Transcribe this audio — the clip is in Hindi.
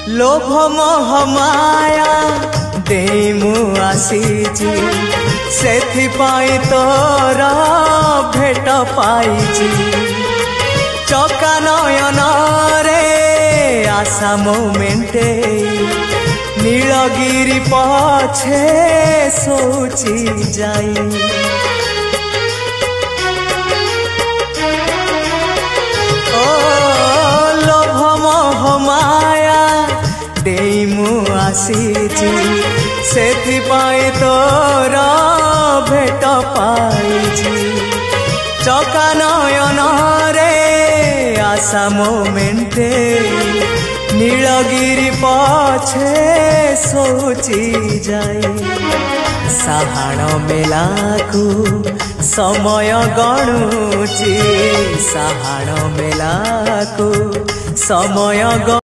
लोभ मोह माया दे मु आसीची सेथिपाई तोर भेट पाइची चका नयन रे आशा मोमेंटे नीलगिरी पछे सोची जाई ओ लोभ मोह माया देई मु आसीची सेथिपाई तोर भेट पाइची चका नयन रे आशा मोमेंटे नीलगिरी पछे सोची जाई साहाण मेलाकू समय गणुची साहाण मेलाकू समय